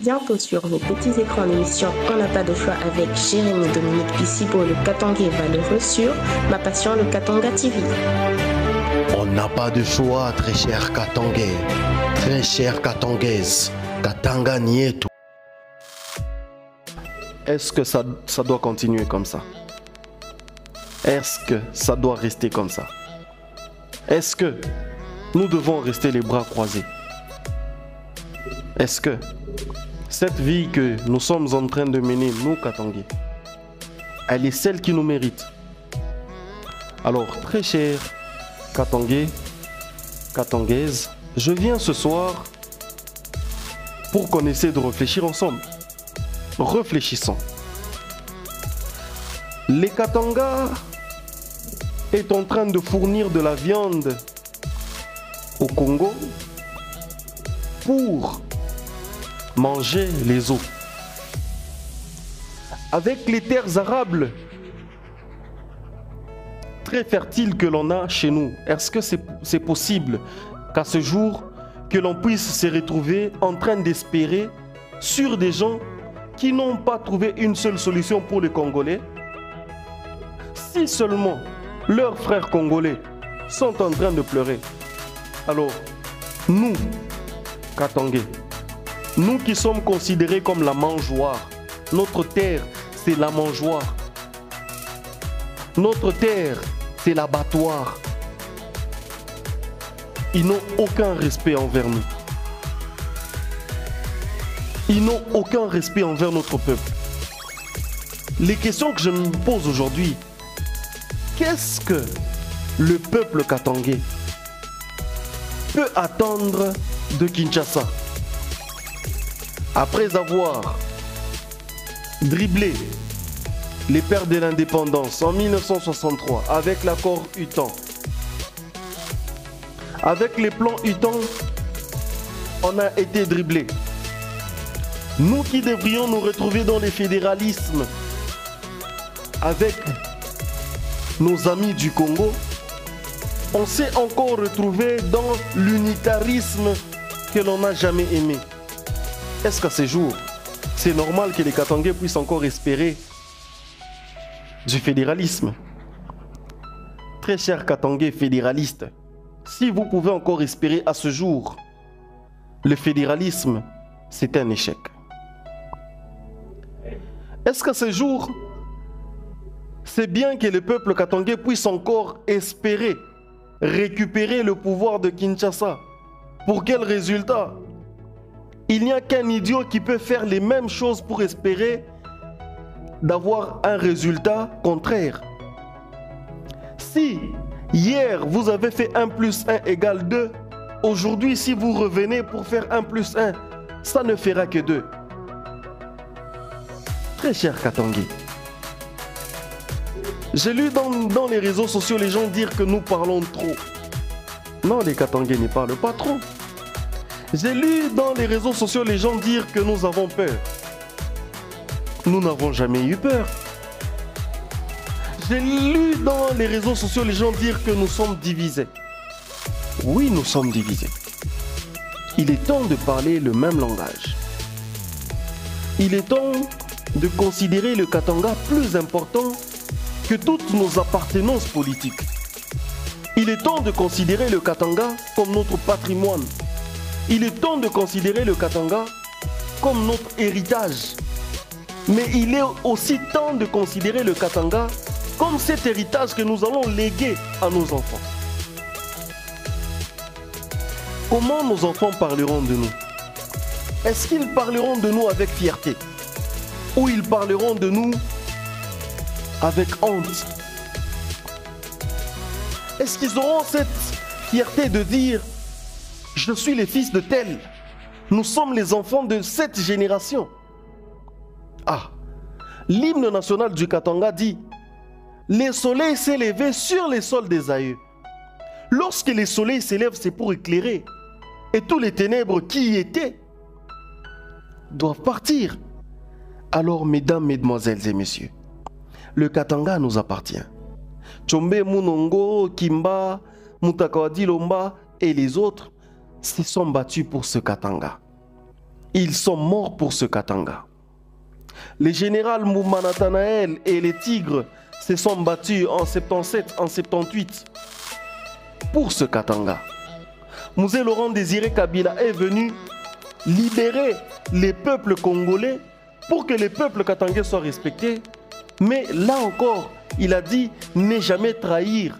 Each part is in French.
Bientôt sur vos petits écrans, l'émission On n'a pas de choix avec Jérémy Dominique Pissibo, le Katangais valeureux sur Ma Passion, le Katanga TV. On n'a pas de choix, très cher Katangais, très chère Katangaise, Katanga Nieto. Est-ce que ça doit continuer comme ça? Est-ce que ça doit rester comme ça? Est-ce que nous devons rester les bras croisés? Est-ce que cette vie que nous sommes en train de mener, nous Katangais, elle est celle qui nous mérite? Alors, très cher Katangais, Katangaise, je viens ce soir pour qu'on essaie de réfléchir ensemble. Réfléchissons. Les Katanga est en train de fournir de la viande au Congo pour manger les eaux. Avec les terres arables très fertiles que l'on a chez nous, est-ce que c'est possible qu'à ce jour, que l'on puisse se retrouver en train d'espérer sur des gens qui n'ont pas trouvé une seule solution pour les Congolais? Si seulement leurs frères congolais sont en train de pleurer, alors nous, Katangais, nous qui sommes considérés comme la mangeoire, notre terre c'est la mangeoire, notre terre c'est l'abattoir, ils n'ont aucun respect envers nous. Ils n'ont aucun respect envers notre peuple. Les questions que je me pose aujourd'hui, qu'est-ce que le peuple katangais peut attendre de Kinshasa? Après avoir dribblé les pères de l'indépendance en 1963 avec l'accord UTAN, avec les plans UTAN, on a été dribblés. Nous qui devrions nous retrouver dans le fédéralisme avec nos amis du Congo, on s'est encore retrouvé dans l'unitarisme que l'on n'a jamais aimé. Est-ce qu'à ce jour, c'est normal que les Katangais puissent encore espérer du fédéralisme? Très chers Katangais fédéralistes, si vous pouvez encore espérer à ce jour, le fédéralisme, c'est un échec. Est-ce qu'à ce jour, c'est bien que le peuple katangais puisse encore espérer récupérer le pouvoir de Kinshasa? Pour quel résultat? Il n'y a qu'un idiot qui peut faire les mêmes choses pour espérer d'avoir un résultat contraire. Si hier vous avez fait 1 plus 1 égale 2, aujourd'hui si vous revenez pour faire 1 plus 1, ça ne fera que 2. Très cher Katangais, j'ai lu dans les réseaux sociaux les gens dire que nous parlons trop. Non, les Katangais ne parlent pas trop. J'ai lu dans les réseaux sociaux les gens dire que nous avons peur. Nous n'avons jamais eu peur. J'ai lu dans les réseaux sociaux les gens dire que nous sommes divisés. Oui, nous sommes divisés. Il est temps de parler le même langage. Il est temps de considérer le Katanga plus important que toutes nos appartenances politiques. Il est temps de considérer le Katanga comme notre patrimoine. Il est temps de considérer le Katanga comme notre héritage. Mais il est aussi temps de considérer le Katanga comme cet héritage que nous allons léguer à nos enfants. Comment nos enfants parleront de nous? Est-ce qu'ils parleront de nous avec fierté? Ou ils parleront de nous avec honte? Est-ce qu'ils auront cette fierté de dire « Je suis le fils de tel, nous sommes les enfants de cette génération ». Ah, l'hymne national du Katanga dit « Le soleil s'est levé sur les sols des aïeux ». Lorsque le soleil s'élève, c'est pour éclairer. Et tous les ténèbres qui y étaient doivent partir. Alors, mesdames, mesdemoiselles et messieurs, le Katanga nous appartient. Tchombe, Munongo, Kimba, Mutakawadi Lomba et les autres se sont battus pour ce Katanga. Ils sont morts pour ce Katanga. Les généraux Mouma Nathanaël et les Tigres se sont battus en 77, en 78 pour ce Katanga. Mzee Laurent Désiré Kabila est venu libérer les peuples congolais pour que les peuples katangais soient respectés. Mais là encore, il a dit ne jamais trahir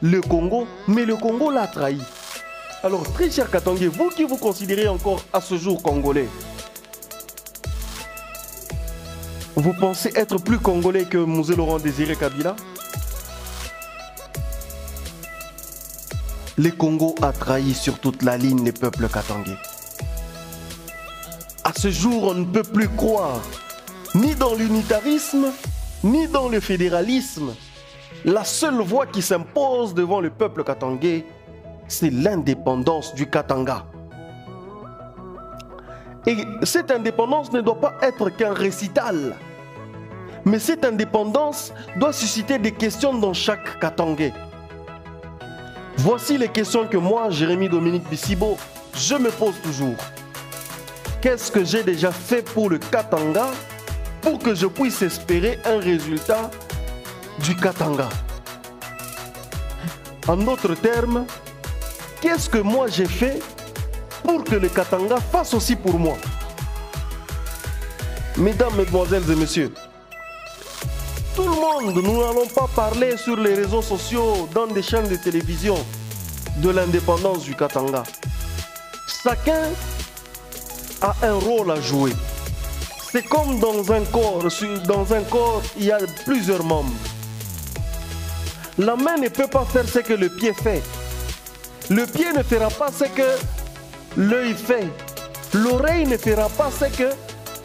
le Congo, mais le Congo l'a trahi. Alors, très cher Katangais, vous qui vous considérez encore à ce jour congolais, vous pensez être plus congolais que Mzee Laurent Désiré Kabila? Le Congo a trahi sur toute la ligne les peuples katangais. À ce jour, on ne peut plus croire ni dans l'unitarisme, ni dans le fédéralisme. La seule voie qui s'impose devant le peuple katangais, c'est l'indépendance du Katanga. Et cette indépendance ne doit pas être qu'un récital. Mais cette indépendance doit susciter des questions dans chaque Katangais. Voici les questions que moi, Jérémy Dominique Bissibo, je me pose toujours. Qu'est-ce que j'ai déjà fait pour le Katanga pour que je puisse espérer un résultat du Katanga? En d'autres termes, qu'est-ce que moi j'ai fait pour que le Katanga fasse aussi pour moi? Mesdames, mesdemoiselles et messieurs, tout le monde, nous n'allons pas parler sur les réseaux sociaux, dans des chaînes de télévision, de l'indépendance du Katanga. Chacun a un rôle à jouer. C'est comme dans un corps, il y a plusieurs membres. La main ne peut pas faire ce que le pied fait. Le pied ne fera pas ce que l'œil fait. L'oreille ne fera pas ce que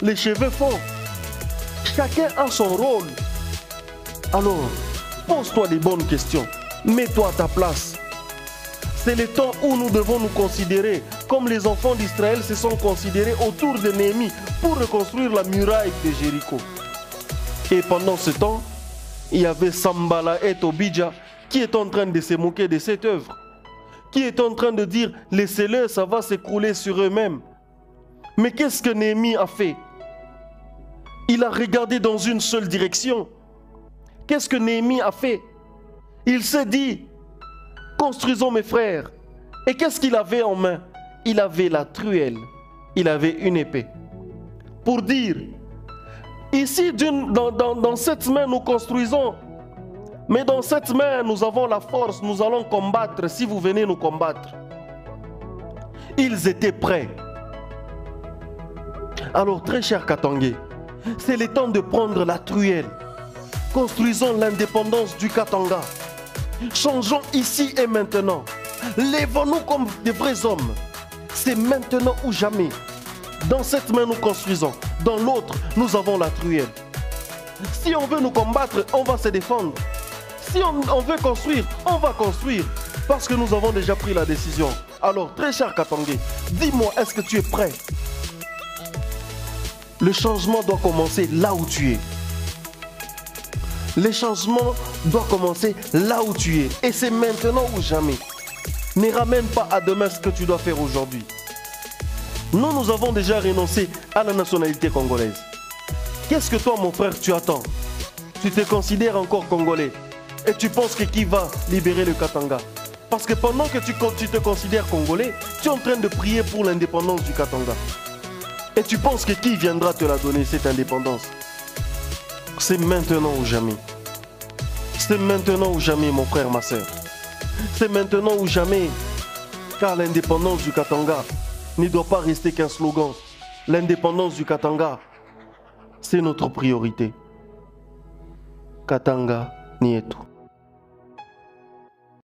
les cheveux font. Chacun a son rôle. Alors, pose-toi les bonnes questions. Mets-toi à ta place. C'est le temps où nous devons nous considérer comme les enfants d'Israël se sont considérés autour de Néhémie pour reconstruire la muraille de Jéricho. Et pendant ce temps, il y avait Sambala et Tobidja qui est en train de se moquer de cette œuvre, qui est en train de dire laissez-le, ça va s'écrouler sur eux-mêmes. Mais qu'est-ce que Néhémie a fait? Il a regardé dans une seule direction. Qu'est-ce que Néhémie a fait? Il s'est dit construisons mes frères. Et qu'est-ce qu'il avait en main? Il avait la truelle, il avait une épée. Pour dire, ici dans cette main nous construisons, mais dans cette main nous avons la force, nous allons combattre si vous venez nous combattre. Ils étaient prêts. Alors très cher Katangais, c'est le temps de prendre la truelle. Construisons l'indépendance du Katanga. Changeons ici et maintenant. Lèvons-nous comme des vrais hommes. C'est maintenant ou jamais. Dans cette main, nous construisons. Dans l'autre, nous avons la truelle. Si on veut nous combattre, on va se défendre. Si on veut construire, on va construire. Parce que nous avons déjà pris la décision. Alors, très cher Katangais, dis-moi, est-ce que tu es prêt? Le changement doit commencer là où tu es. Le changement doit commencer là où tu es. Et c'est maintenant ou jamais. Ne ramène pas à demain ce que tu dois faire aujourd'hui. Nous avons déjà renoncé à la nationalité congolaise. Qu'est-ce que toi, mon frère, tu attends? Tu te considères encore congolais. Et tu penses que qui va libérer le Katanga? Parce que pendant que tu te considères congolais, tu es en train de prier pour l'indépendance du Katanga. Et tu penses que qui viendra te la donner, cette indépendance? C'est maintenant ou jamais. C'est maintenant ou jamais, mon frère, ma soeur. C'est maintenant ou jamais. Car l'indépendance du Katanga ne doit pas rester qu'un slogan. L'indépendance du Katanga, c'est notre priorité. Katanga Nieto.